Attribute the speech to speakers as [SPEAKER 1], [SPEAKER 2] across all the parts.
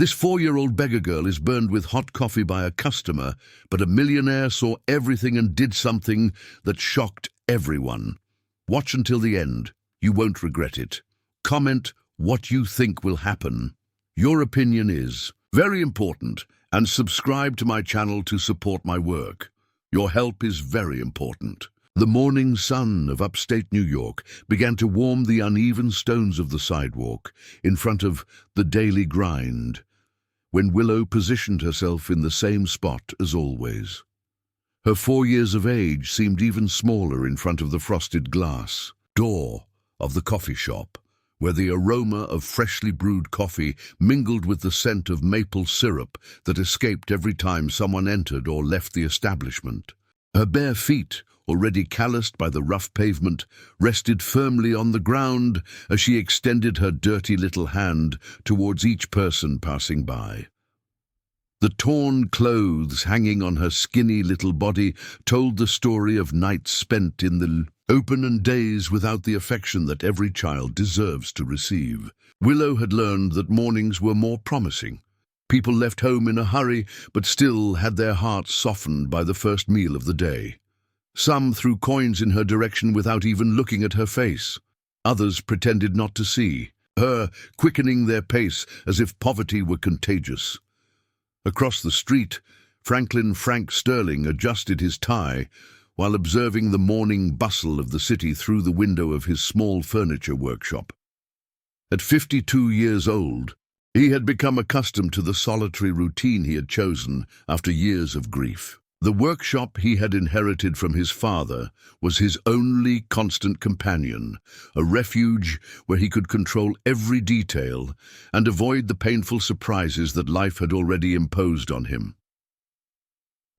[SPEAKER 1] This 4-year-old beggar girl is burned with hot coffee by a customer, but a millionaire saw everything and did something that shocked everyone. Watch until the end. You won't regret it. Comment what you think will happen. Your opinion is very important, and subscribe to my channel to support my work. Your help is very important. The morning sun of upstate New York began to warm the uneven stones of the sidewalk in front of the daily grind, when Willow positioned herself in the same spot as always. Her 4 years of age seemed even smaller in front of the frosted glass door of the coffee shop, where the aroma of freshly brewed coffee mingled with the scent of maple syrup that escaped every time someone entered or left the establishment. Her bare feet, already calloused by the rough pavement, rested firmly on the ground as she extended her dirty little hand towards each person passing by. The torn clothes hanging on her skinny little body told the story of nights spent in the open and days without the affection that every child deserves to receive. Willow had learned that mornings were more promising. People left home in a hurry, but still had their hearts softened by the first meal of the day. Some threw coins in her direction without even looking at her face. Others pretended not to see her, quickening their pace as if poverty were contagious. Across the street, Frank Sterling adjusted his tie while observing the morning bustle of the city through the window of his small furniture workshop. At 52 years old, he had become accustomed to the solitary routine he had chosen after years of grief. The workshop he had inherited from his father was his only constant companion, a refuge where he could control every detail and avoid the painful surprises that life had already imposed on him.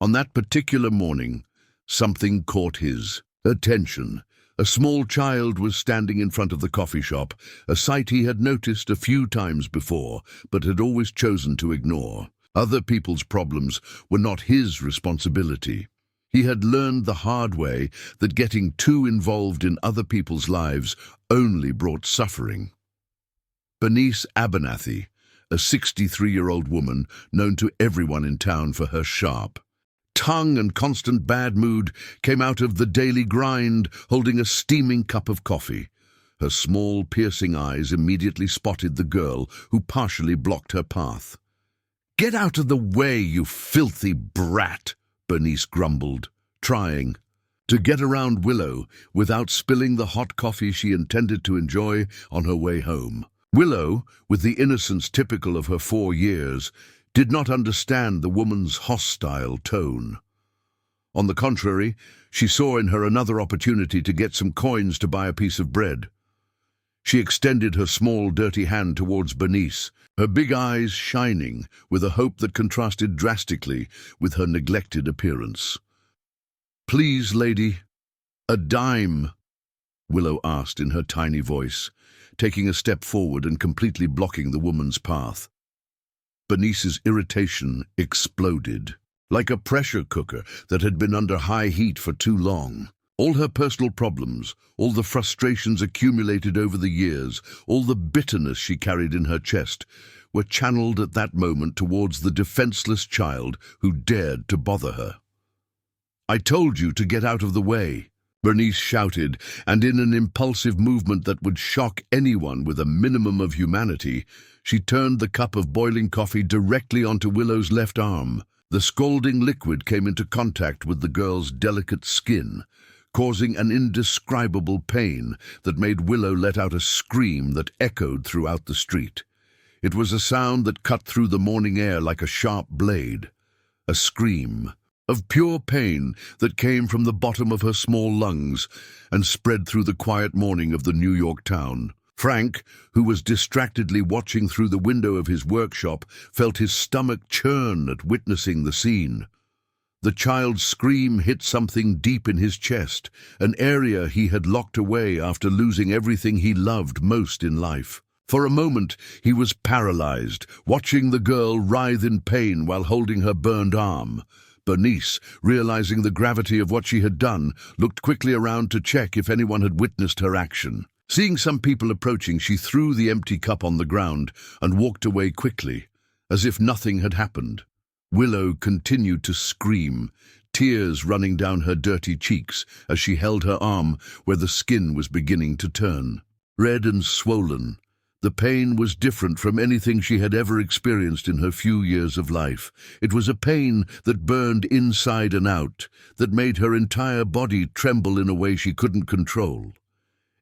[SPEAKER 1] On that particular morning, something caught his attention. A small child was standing in front of the coffee shop, a sight he had noticed a few times before, but had always chosen to ignore. Other people's problems were not his responsibility. He had learned the hard way that getting too involved in other people's lives only brought suffering. Bernice Abernathy, a 63-year-old woman known to everyone in town for her sharp tongue and constant bad mood, came out of the daily grind holding a steaming cup of coffee. Her small, piercing eyes immediately spotted the girl who partially blocked her path. "Get out of the way, you filthy brat," Bernice grumbled, trying to get around Willow without spilling the hot coffee she intended to enjoy on her way home. Willow, with the innocence typical of her 4 years, did not understand the woman's hostile tone. On the contrary, she saw in her another opportunity to get some coins to buy a piece of bread. She extended her small, dirty hand towards Bernice, her big eyes shining with a hope that contrasted drastically with her neglected appearance. "Please, lady, a dime?" Willow asked in her tiny voice, taking a step forward and completely blocking the woman's path. Bernice's irritation exploded, like a pressure cooker that had been under high heat for too long. All her personal problems, all the frustrations accumulated over the years, all the bitterness she carried in her chest, were channeled at that moment towards the defenseless child who dared to bother her. "I told you to get out of the way," Bernice shouted, and in an impulsive movement that would shock anyone with a minimum of humanity, she turned the cup of boiling coffee directly onto Willow's left arm. The scalding liquid came into contact with the girl's delicate skin, causing an indescribable pain that made Willow let out a scream that echoed throughout the street. It was a sound that cut through the morning air like a sharp blade, a scream of pure pain that came from the bottom of her small lungs and spread through the quiet morning of the New York town. Frank, who was distractedly watching through the window of his workshop, felt his stomach churn at witnessing the scene. The child's scream hit something deep in his chest, an area he had locked away after losing everything he loved most in life. For a moment, he was paralyzed, watching the girl writhe in pain while holding her burned arm. Bernice, realizing the gravity of what she had done, looked quickly around to check if anyone had witnessed her action. Seeing some people approaching, she threw the empty cup on the ground and walked away quickly, as if nothing had happened. Willow continued to scream, tears running down her dirty cheeks as she held her arm where the skin was beginning to turn. Red and swollen, the pain was different from anything she had ever experienced in her few years of life. It was a pain that burned inside and out, that made her entire body tremble in a way she couldn't control.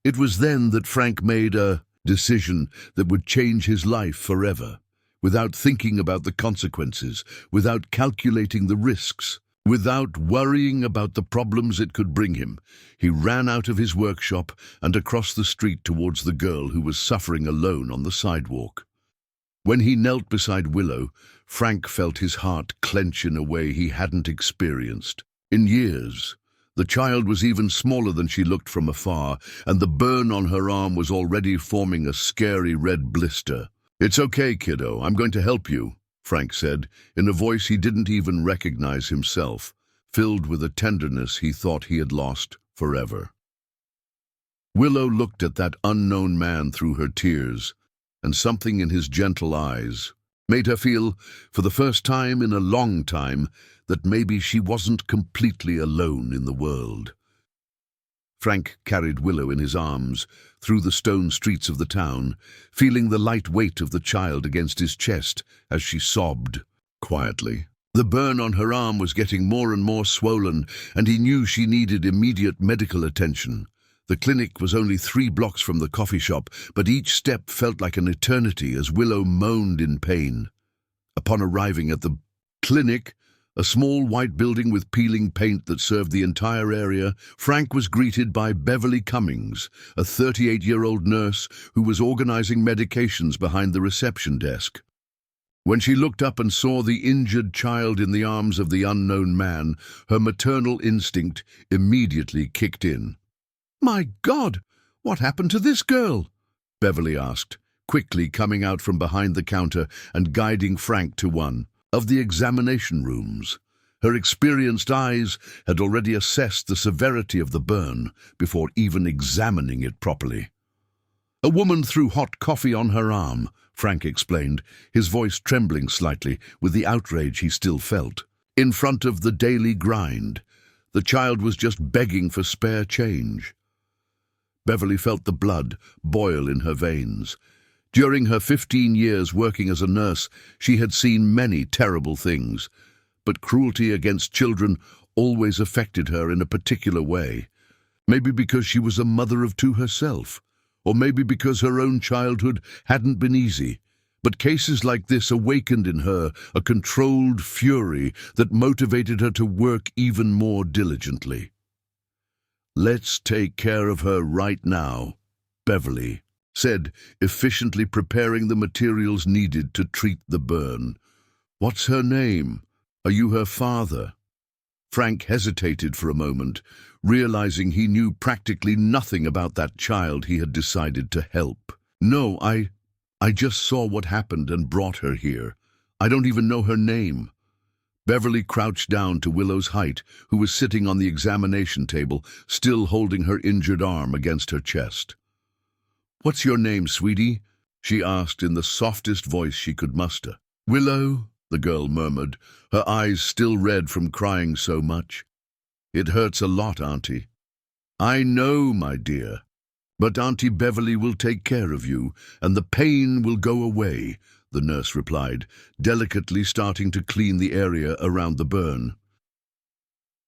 [SPEAKER 1] It was then that Frank made a decision that would change his life forever, without thinking about the consequences, without calculating the risks, without worrying about the problems it could bring him. He ran out of his workshop and across the street towards the girl who was suffering alone on the sidewalk. When he knelt beside Willow, Frank felt his heart clench in a way he hadn't experienced in years. The child was even smaller than she looked from afar, and the burn on her arm was already forming a scary red blister. "It's okay, kiddo, I'm going to help you," Frank said, in a voice he didn't even recognize himself, filled with a tenderness he thought he had lost forever. Willow looked at that unknown man through her tears, and something in his gentle eyes made her feel, for the first time in a long time, that maybe she wasn't completely alone in the world. Frank carried Willow in his arms through the stone streets of the town, feeling the light weight of the child against his chest as she sobbed quietly. The burn on her arm was getting more and more swollen, and he knew she needed immediate medical attention. The clinic was only 3 blocks from the coffee shop, but each step felt like an eternity as Willow moaned in pain. Upon arriving at the clinic, a small white building with peeling paint that served the entire area, Frank was greeted by Beverly Cummings, a 38-year-old nurse who was organizing medications behind the reception desk. When she looked up and saw the injured child in the arms of the unknown man, her maternal instinct immediately kicked in. "My God, what happened to this girl?" Beverly asked, quickly coming out from behind the counter and guiding Frank to one of the examination rooms. Her experienced eyes had already assessed the severity of the burn before even examining it properly. "A woman threw hot coffee on her arm," Frank explained, his voice trembling slightly with the outrage he still felt. "In front of the daily grind. The child was just begging for spare change." Beverly felt the blood boil in her veins. During her 15 years working as a nurse, she had seen many terrible things, but cruelty against children always affected her in a particular way. Maybe because she was a mother of 2 herself, or maybe because her own childhood hadn't been easy. But cases like this awakened in her a controlled fury that motivated her to work even more diligently. "Let's take care of her right now," Beverly said, efficiently preparing the materials needed to treat the burn. "What's her name? Are you her father?" Frank hesitated for a moment, realizing he knew practically nothing about that child he had decided to help. "No, I just saw what happened and brought her here. I don't even know her name." Beverly crouched down to Willow's height, who was sitting on the examination table, still holding her injured arm against her chest. "What's your name, sweetie?" she asked in the softest voice she could muster. "Willow," the girl murmured, her eyes still red from crying so much. "It hurts a lot, Auntie." "I know, my dear. But Auntie Beverly will take care of you, and the pain will go away," the nurse replied, delicately starting to clean the area around the burn.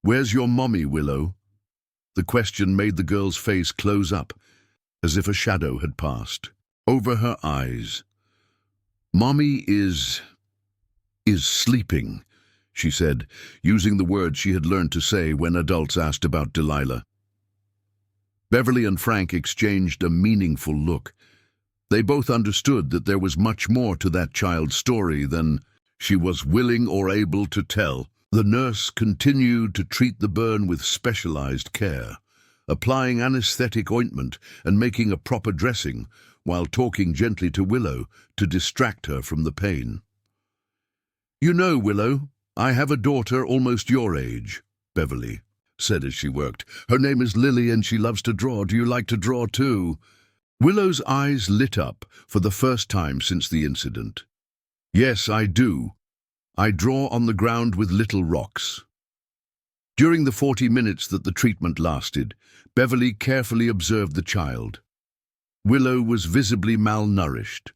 [SPEAKER 1] "Where's your mommy, Willow?" The question made the girl's face close up, as if a shadow had passed over her eyes. "Mommy is sleeping," she said, using the words she had learned to say when adults asked about Delilah. Beverly and Frank exchanged a meaningful look. They both understood that there was much more to that child's story than she was willing or able to tell. The nurse continued to treat the burn with specialized care, applying anesthetic ointment and making a proper dressing, while talking gently to Willow to distract her from the pain. "You know, Willow, I have a daughter almost your age," Beverly said as she worked. "Her name is Lily and she loves to draw. Do you like to draw too?" Willow's eyes lit up for the first time since the incident. Yes, I do. I draw on the ground with little rocks. During the 40 minutes that the treatment lasted, Beverly carefully observed the child. Willow was visibly malnourished.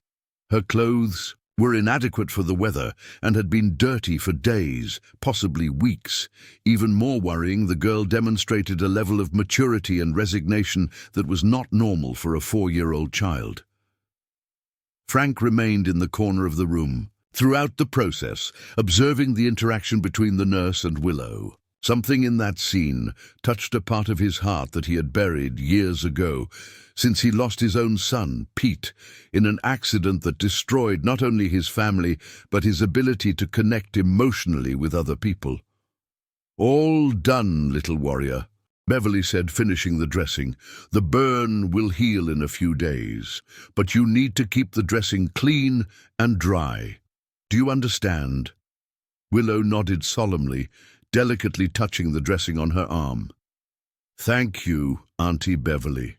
[SPEAKER 1] Her clothes were inadequate for the weather and had been dirty for days, possibly weeks. Even more worrying, the girl demonstrated a level of maturity and resignation that was not normal for a 4-year-old child. Frank remained in the corner of the room, throughout the process, observing the interaction between the nurse and Willow. Something in that scene touched a part of his heart that he had buried years ago, since he lost his own son, Pete, in an accident that destroyed not only his family, but his ability to connect emotionally with other people. "All done, little warrior," Beverly said, finishing the dressing. "The burn will heal in a few days, but you need to keep the dressing clean and dry. Do you understand?" Willow nodded solemnly, delicately touching the dressing on her arm. "Thank you, Auntie Beverly."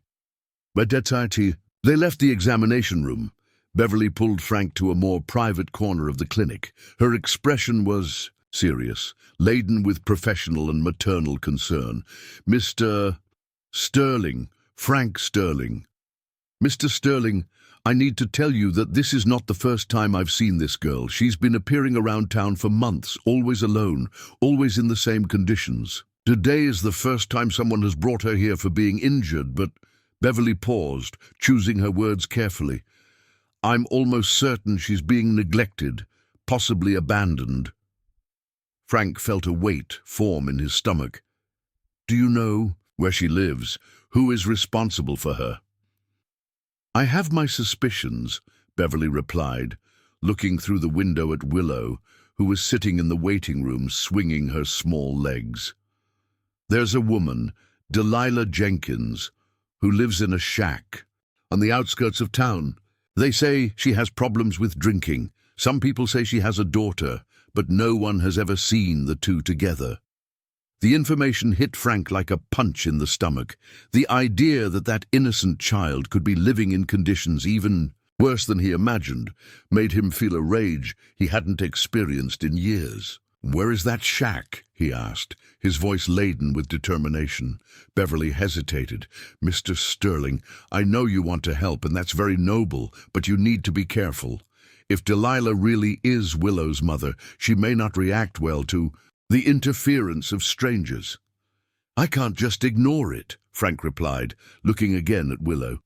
[SPEAKER 1] They left the examination room. Beverly pulled Frank to a more private corner of the clinic. Her expression was serious, laden with professional and maternal concern. "Mr. Sterling, Frank Sterling. Mr. Sterling, I need to tell you that this is not the first time I've seen this girl. She's been appearing around town for months, always alone, always in the same conditions. Today is the first time someone has brought her here for being injured, but..." Beverly paused, choosing her words carefully. "I'm almost certain she's being neglected, possibly abandoned." Frank felt a weight form in his stomach. "Do you know where she lives? Who is responsible for her?" "I have my suspicions," Beverly replied, looking through the window at Willow, who was sitting in the waiting room swinging her small legs. "There's a woman, Delilah Jenkins, who lives in a shack on the outskirts of town. They say she has problems with drinking. Some people say she has a daughter, but no one has ever seen the two together." The information hit Frank like a punch in the stomach. The idea that that innocent child could be living in conditions even worse than he imagined made him feel a rage he hadn't experienced in years. "Where is that shack?" he asked, his voice laden with determination. Beverly hesitated. "Mr. Sterling, I know you want to help, and that's very noble, but you need to be careful. If Delilah really is Willow's mother, she may not react well to the interference of strangers." "I can't just ignore it," Frank replied, looking again at Willow.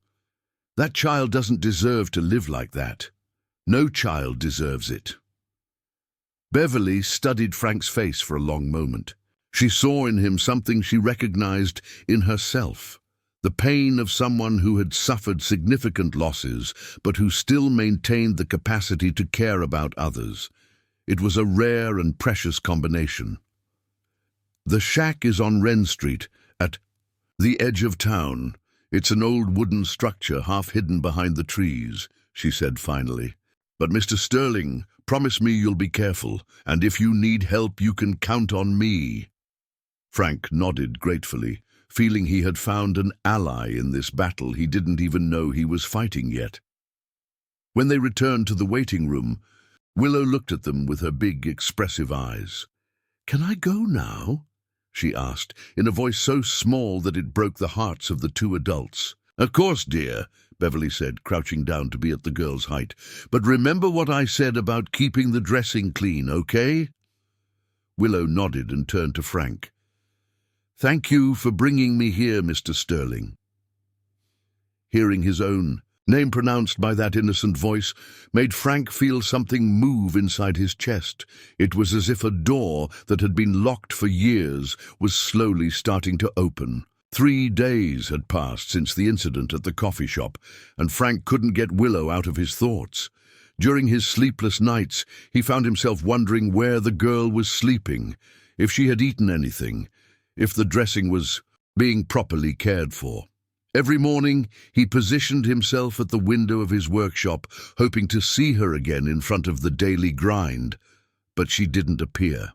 [SPEAKER 1] "That child doesn't deserve to live like that. No child deserves it." Beverly studied Frank's face for a long moment. She saw in him something she recognized in herself, the pain of someone who had suffered significant losses, but who still maintained the capacity to care about others. It was a rare and precious combination. "The shack is on Wren Street, at the edge of town. It's an old wooden structure half hidden behind the trees," she said finally. "But Mr. Sterling, promise me you'll be careful, and if you need help, you can count on me." Frank nodded gratefully, feeling he had found an ally in this battle he didn't even know he was fighting yet. When they returned to the waiting room, Willow looked at them with her big, expressive eyes. "Can I go now?" she asked, in a voice so small that it broke the hearts of the two adults. "Of course, dear," Beverly said, crouching down to be at the girl's height. "But remember what I said about keeping the dressing clean, okay?" Willow nodded and turned to Frank. "Thank you for bringing me here, Mr. Sterling." Hearing his own name pronounced by that innocent voice made Frank feel something move inside his chest. It was as if a door that had been locked for years was slowly starting to open. 3 days had passed since the incident at the coffee shop, and Frank couldn't get Willow out of his thoughts. During his sleepless nights, he found himself wondering where the girl was sleeping, if she had eaten anything, if the dressing was being properly cared for. Every morning, he positioned himself at the window of his workshop, hoping to see her again in front of the daily grind, but she didn't appear.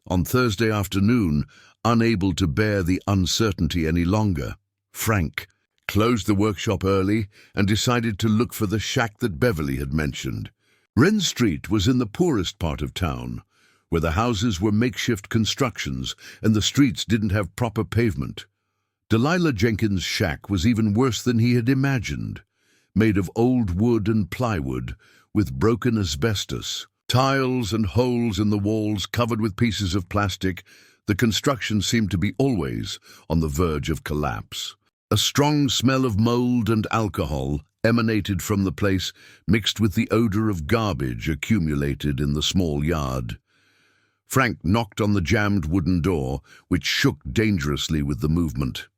[SPEAKER 1] On Thursday afternoon, unable to bear the uncertainty any longer, Frank closed the workshop early and decided to look for the shack that Beverly had mentioned. Wren Street was in the poorest part of town, where the houses were makeshift constructions and the streets didn't have proper pavement. Delilah Jenkins' shack was even worse than he had imagined, made of old wood and plywood, with broken asbestos, tiles and holes in the walls covered with pieces of plastic. The construction seemed to be always on the verge of collapse. A strong smell of mold and alcohol emanated from the place, mixed with the odor of garbage accumulated in the small yard. Frank knocked on the jammed wooden door, which shook dangerously with the movement.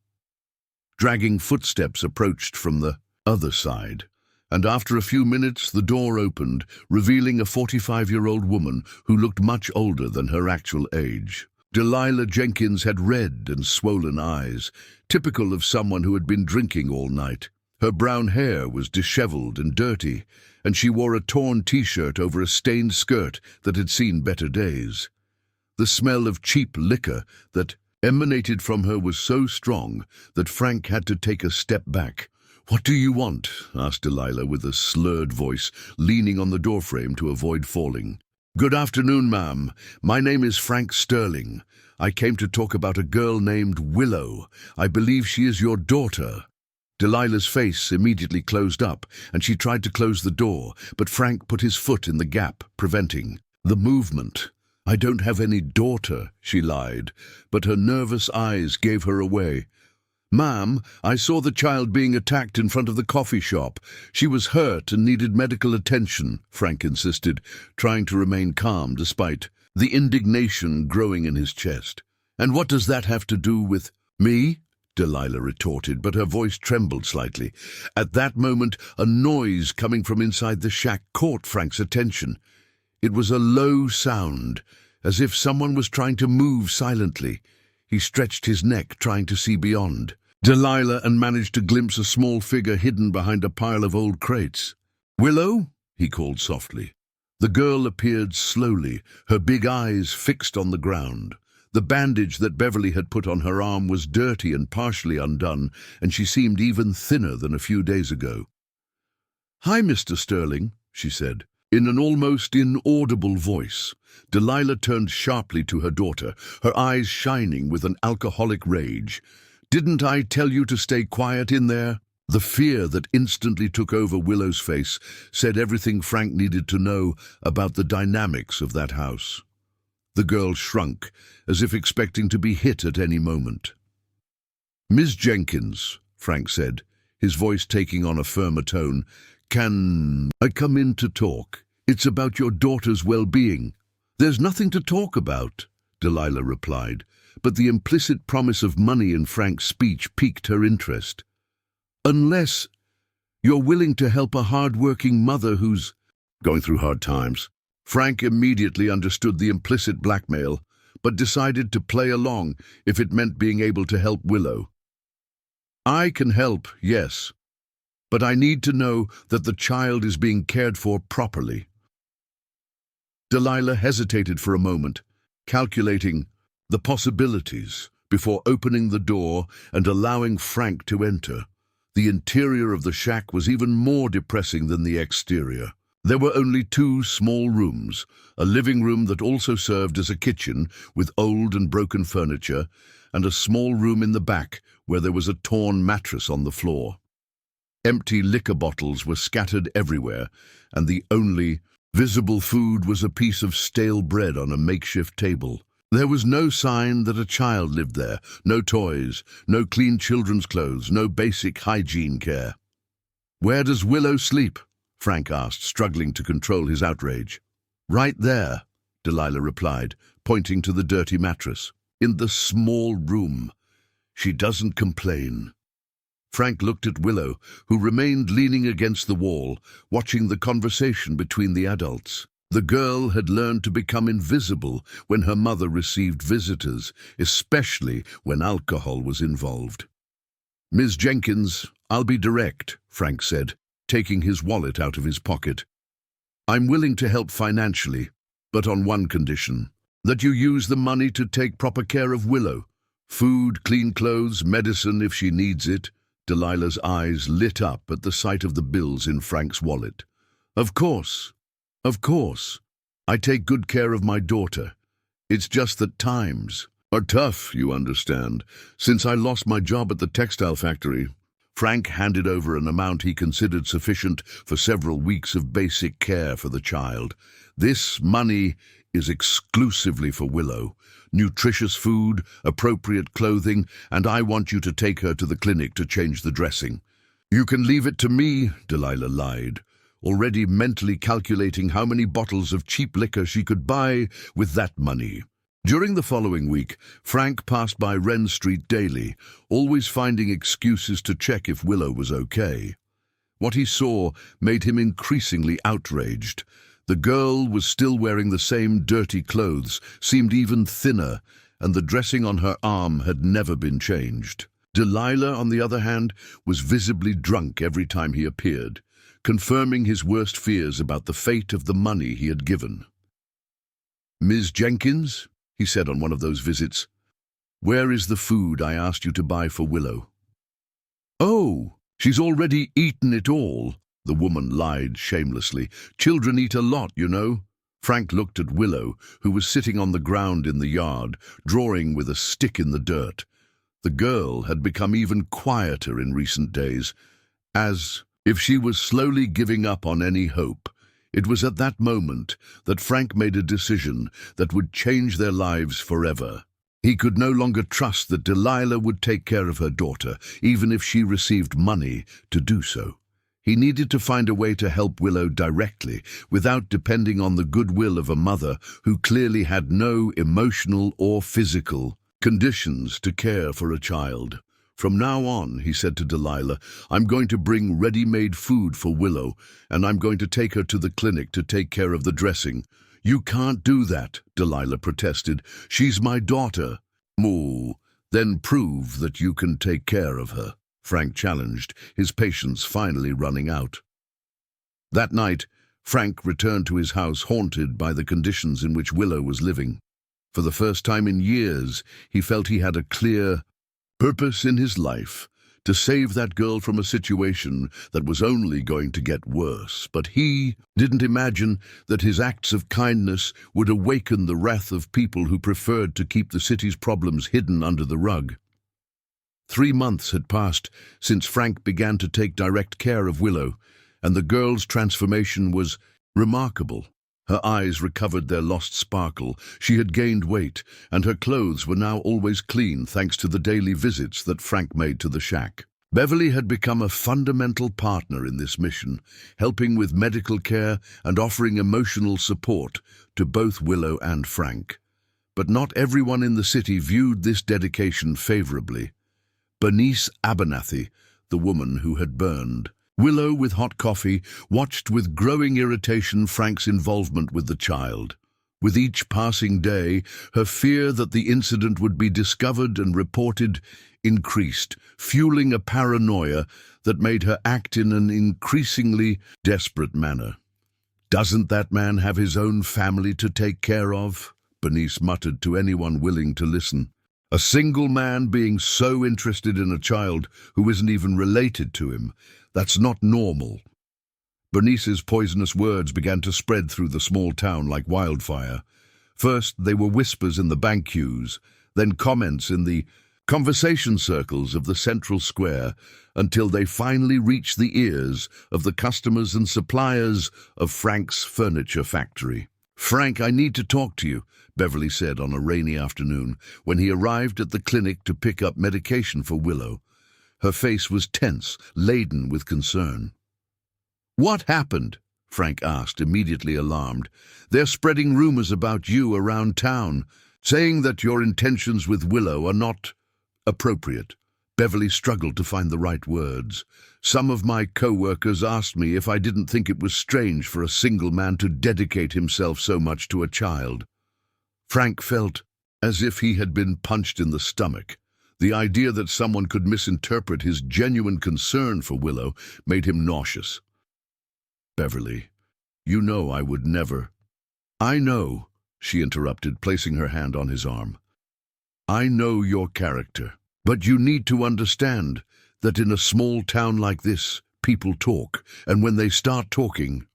[SPEAKER 1] Dragging footsteps approached from the other side, and after a few minutes the door opened, revealing a 45-year-old woman who looked much older than her actual age. Delilah Jenkins had red and swollen eyes, typical of someone who had been drinking all night. Her brown hair was disheveled and dirty, and she wore a torn t-shirt over a stained skirt that had seen better days. The smell of cheap liquor that emanated from her was so strong that Frank had to take a step back. "What do you want?" asked Delilah with a slurred voice, leaning on the doorframe to avoid falling. "Good afternoon, ma'am. My name is Frank Sterling. I came to talk about a girl named Willow. I believe she is your daughter." Delilah's face immediately closed up, and she tried to close the door, but Frank put his foot in the gap, preventing the movement. "I don't have any daughter," she lied, but her nervous eyes gave her away. "Ma'am, I saw the child being attacked in front of the coffee shop. She was hurt and needed medical attention," Frank insisted, trying to remain calm despite the indignation growing in his chest. "And what does that have to do with me?" Delilah retorted, but her voice trembled slightly. At that moment, a noise coming from inside the shack caught Frank's attention. It was a low sound, as if someone was trying to move silently. He stretched his neck, trying to see beyond Delilah, and managed to glimpse a small figure hidden behind a pile of old crates. "Willow?" he called softly. The girl appeared slowly, her big eyes fixed on the ground. The bandage that Beverly had put on her arm was dirty and partially undone, and she seemed even thinner than a few days ago. "Hi, Mr. Sterling," she said, in an almost inaudible voice. Delilah turned sharply to her daughter, her eyes shining with an alcoholic rage. "Didn't I tell you to stay quiet in there?" The fear that instantly took over Willow's face said everything Frank needed to know about the dynamics of that house. The girl shrunk, as if expecting to be hit at any moment. "Miss Jenkins," Frank said, his voice taking on a firmer tone, "can I come in to talk? It's about your daughter's well-being." "There's nothing to talk about," Delilah replied, but the implicit promise of money in Frank's speech piqued her interest. "Unless you're willing to help a hard-working mother who's going through hard times." Frank immediately understood the implicit blackmail, but decided to play along if it meant being able to help Willow. "I can help, yes, but I need to know that the child is being cared for properly." Delilah hesitated for a moment, calculating the possibilities before opening the door and allowing Frank to enter. The interior of the shack was even more depressing than the exterior. There were only two small rooms, a living room that also served as a kitchen with old and broken furniture, and a small room in the back where there was a torn mattress on the floor. Empty liquor bottles were scattered everywhere, and the only visible food was a piece of stale bread on a makeshift table. There was no sign that a child lived there, no toys, no clean children's clothes, no basic hygiene care. "Where does Willow sleep?" Frank asked, struggling to control his outrage. "Right there," Delilah replied, pointing to the dirty mattress. "In the small room. She doesn't complain." Frank looked at Willow, who remained leaning against the wall, watching the conversation between the adults. The girl had learned to become invisible when her mother received visitors, especially when alcohol was involved. "Ms. Jenkins, I'll be direct," Frank said, taking his wallet out of his pocket. "I'm willing to help financially, but on one condition: that you use the money to take proper care of Willow. Food, clean clothes, medicine if she needs it." Delilah's eyes lit up at the sight of the bills in Frank's wallet. "Of course. Of course. I take good care of my daughter. It's just that times are tough, you understand. Since I lost my job at the textile factory, Frank handed over an amount he considered sufficient for several weeks of basic care for the child. This money is exclusively for Willow. Nutritious food, appropriate clothing, and I want you to take her to the clinic to change the dressing. You can leave it to me, Delilah lied, already mentally calculating how many bottles of cheap liquor she could buy with that money. During the following week, Frank passed by Wren Street daily, always finding excuses to check if Willow was okay. What he saw made him increasingly outraged. The girl was still wearing the same dirty clothes, seemed even thinner, and the dressing on her arm had never been changed. Delilah, on the other hand, was visibly drunk every time he appeared, confirming his worst fears about the fate of the money he had given. "Ms. Jenkins," he said on one of those visits, "where is the food I asked you to buy for Willow?" "Oh, she's already eaten it all," the woman lied shamelessly. "Children eat a lot, you know." Frank looked at Willow, who was sitting on the ground in the yard, drawing with a stick in the dirt. The girl had become even quieter in recent days, as if she was slowly giving up on any hope. It was at that moment that Frank made a decision that would change their lives forever. He could no longer trust that Delilah would take care of her daughter, even if she received money to do so. He needed to find a way to help Willow directly, without depending on the goodwill of a mother who clearly had no emotional or physical conditions to care for a child. "From now on," he said to Delilah, "I'm going to bring ready-made food for Willow, and I'm going to take her to the clinic to take care of the dressing." "You can't do that," Delilah protested. "She's my daughter." "Moo, then prove that you can take care of her," Frank challenged, his patience finally running out. That night, Frank returned to his house haunted by the conditions in which Willow was living. For the first time in years, he felt he had a clear purpose in his life, to save that girl from a situation that was only going to get worse. But he didn't imagine that his acts of kindness would awaken the wrath of people who preferred to keep the city's problems hidden under the rug. 3 months had passed since Frank began to take direct care of Willow, and the girl's transformation was remarkable. Her eyes recovered their lost sparkle, she had gained weight, and her clothes were now always clean thanks to the daily visits that Frank made to the shack. Beverly had become a fundamental partner in this mission, helping with medical care and offering emotional support to both Willow and Frank. But not everyone in the city viewed this dedication favorably. Bernice Abernathy, the woman who had burned Willow with hot coffee, watched with growing irritation Frank's involvement with the child. With each passing day, her fear that the incident would be discovered and reported increased, fueling a paranoia that made her act in an increasingly desperate manner. "Doesn't that man have his own family to take care of?" Bernice muttered to anyone willing to listen. "A single man being so interested in a child who isn't even related to him. That's not normal." Bernice's poisonous words began to spread through the small town like wildfire. First, they were whispers in the bank queues, then comments in the conversation circles of the central square, until they finally reached the ears of the customers and suppliers of Frank's furniture factory. "Frank, I need to talk to you," Beverly said on a rainy afternoon when he arrived at the clinic to pick up medication for Willow. Her face was tense, laden with concern. "What happened?" Frank asked, immediately alarmed. "They're spreading rumors about you around town, saying that your intentions with Willow are not appropriate." Beverly struggled to find the right words. "Some of my co-workers asked me if I didn't think it was strange for a single man to dedicate himself so much to a child." Frank felt as if he had been punched in the stomach. The idea that someone could misinterpret his genuine concern for Willow made him nauseous. "Beverly, you know I would never—" "I know," she interrupted, placing her hand on his arm. "I know your character, but you need to understand that in a small town like this, people talk, and when they start talking,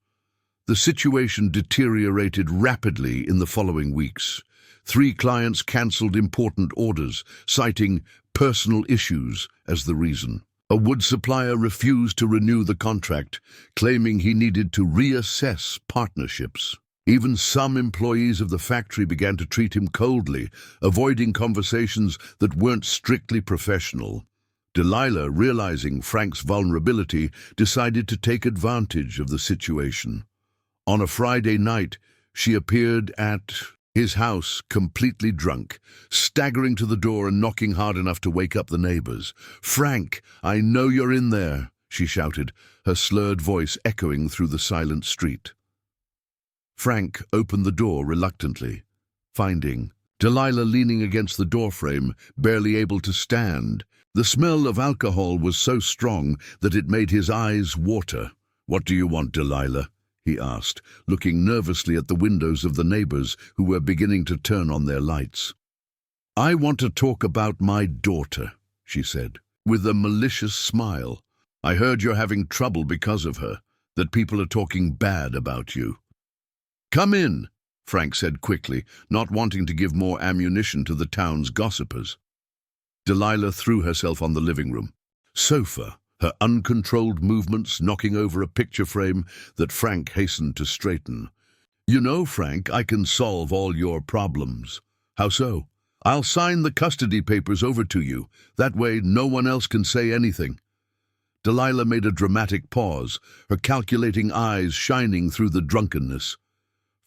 [SPEAKER 1] The situation deteriorated rapidly in the following weeks. 3 clients cancelled important orders, citing personal issues as the reason. A wood supplier refused to renew the contract, claiming he needed to reassess partnerships. Even some employees of the factory began to treat him coldly, avoiding conversations that weren't strictly professional. Delilah, realizing Frank's vulnerability, decided to take advantage of the situation. On a Friday night, she appeared at his house completely drunk, staggering to the door and knocking hard enough to wake up the neighbors. "Frank, I know you're in there," she shouted, her slurred voice echoing through the silent street. Frank opened the door reluctantly, finding Delilah leaning against the doorframe, barely able to stand. The smell of alcohol was so strong that it made his eyes water. "What do you want, Delilah?" he asked, looking nervously at the windows of the neighbors who were beginning to turn on their lights. "I want to talk about my daughter," she said, with a malicious smile. "I heard you're having trouble because of her, that people are talking bad about you." "Come in," Frank said quickly, not wanting to give more ammunition to the town's gossipers. Delilah threw herself on the living room sofa, her uncontrolled movements knocking over a picture frame that Frank hastened to straighten. "You know, Frank, I can solve all your problems." "How so?" "I'll sign the custody papers over to you. That way no one else can say anything." Delilah made a dramatic pause, her calculating eyes shining through the drunkenness.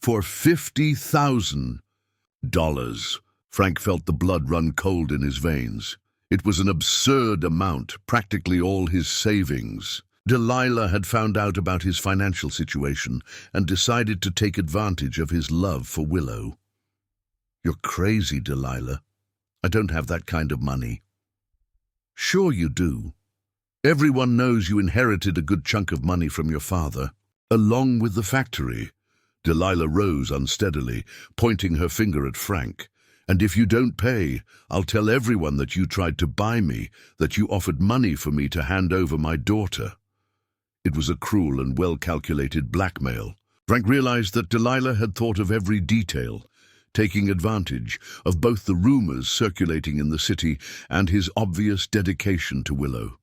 [SPEAKER 1] "For $50,000. Frank felt the blood run cold in his veins. It was an absurd amount, practically all his savings. Delilah had found out about his financial situation and decided to take advantage of his love for Willow. "You're crazy, Delilah. I don't have that kind of money." "Sure you do. Everyone knows you inherited a good chunk of money from your father, along with the factory." Delilah rose unsteadily, pointing her finger at Frank. "And if you don't pay, I'll tell everyone that you tried to buy me, that you offered money for me to hand over my daughter." It was a cruel and well-calculated blackmail. Frank realized that Delilah had thought of every detail, taking advantage of both the rumors circulating in the city and his obvious dedication to Willow.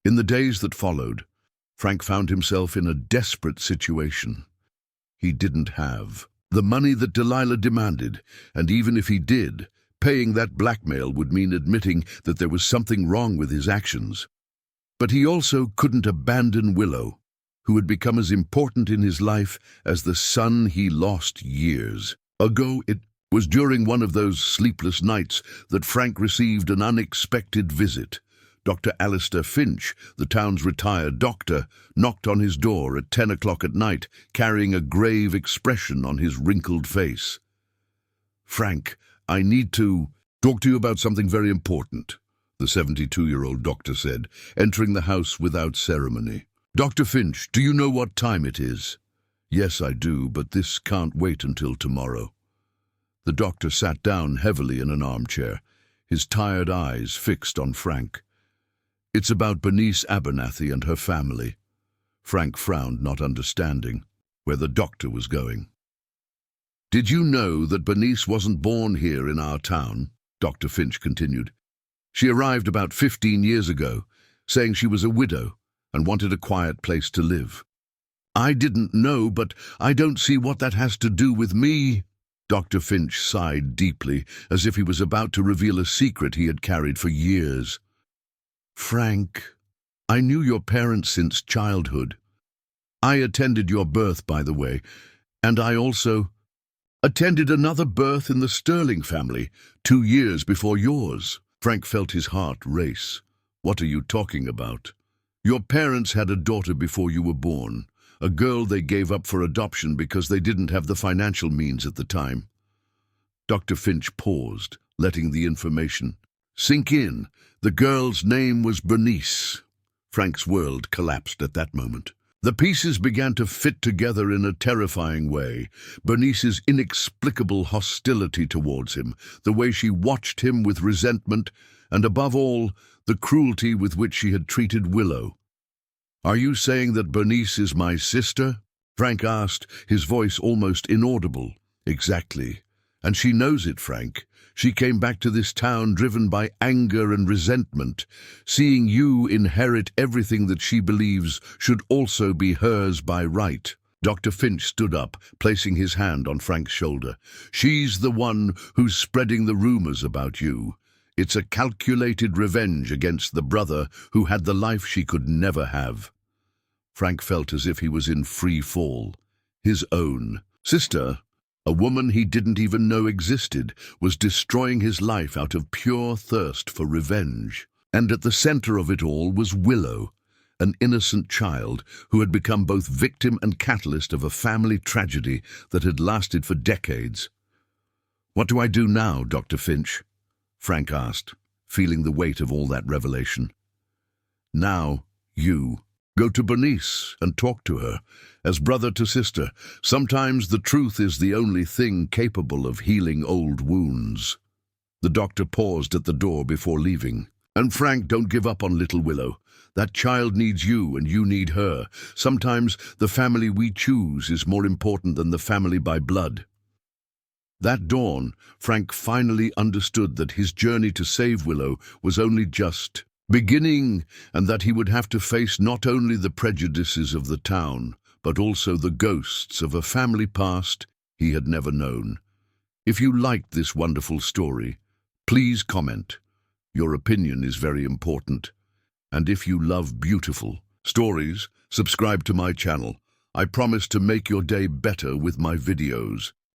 [SPEAKER 1] In the days that followed, Frank found himself in a desperate situation. He didn't have the money that Delilah demanded, and even if he did, paying that blackmail would mean admitting that there was something wrong with his actions. But he also couldn't abandon Willow, who had become as important in his life as the son he lost years ago. It was during one of those sleepless nights that Frank received an unexpected visit. Dr. Alistair Finch, the town's retired doctor, knocked on his door at 10 o'clock at night, carrying a grave expression on his wrinkled face. "Frank, I need to talk to you about something very important," the 72-year-old doctor said, entering the house without ceremony. "Dr. Finch, do you know what time it is?" "Yes, I do, but this can't wait until tomorrow." The doctor sat down heavily in an armchair, his tired eyes fixed on Frank. "It's about Bernice Abernathy and her family." Frank frowned, not understanding where the doctor was going. "Did you know that Bernice wasn't born here in our town?" Dr. Finch continued. "She arrived about 15 years ago, saying she was a widow and wanted a quiet place to live." "I didn't know, but I don't see what that has to do with me." Dr. Finch sighed deeply, as if he was about to reveal a secret he had carried for years. "Frank, I knew your parents since childhood. I attended your birth, by the way, and I also attended another birth in the Sterling family 2 years before yours." Frank felt his heart race. "What are you talking about?" "Your parents had a daughter before you were born, a girl they gave up for adoption because they didn't have the financial means at the time." Dr. Finch paused, letting the information sink in. The girl's name was Bernice. Frank's world collapsed at that moment. The pieces began to fit together in a terrifying way. Bernice's inexplicable hostility towards him, the way she watched him with resentment, and above all, the cruelty with which she had treated Willow. "Are you saying that Bernice is my sister?" Frank asked, his voice almost inaudible. Exactly. And she knows it, Frank. She came back to this town driven by anger and resentment, seeing you inherit everything that she believes should also be hers by right. Dr. Finch stood up, placing his hand on Frank's shoulder. She's the one who's spreading the rumors about you. It's a calculated revenge against the brother who had the life she could never have. Frank felt as if he was in free fall. His own sister, a woman he didn't even know existed, was destroying his life out of pure thirst for revenge. And at the center of it all was Willow, an innocent child who had become both victim and catalyst of a family tragedy that had lasted for decades. "What do I do now, Dr. Finch?" Frank asked, feeling the weight of all that revelation. "Now, you go to Bernice and talk to her, as brother to sister. Sometimes the truth is the only thing capable of healing old wounds." The doctor paused at the door before leaving. "And Frank, don't give up on little Willow. That child needs you and you need her. Sometimes the family we choose is more important than the family by blood." That dawn, Frank finally understood that his journey to save Willow was only just beginning, and that he would have to face not only the prejudices of the town, but also the ghosts of a family past he had never known. If you liked this wonderful story, please comment. Your opinion is very important. And if you love beautiful stories, subscribe to my channel. I promise to make your day better with my videos.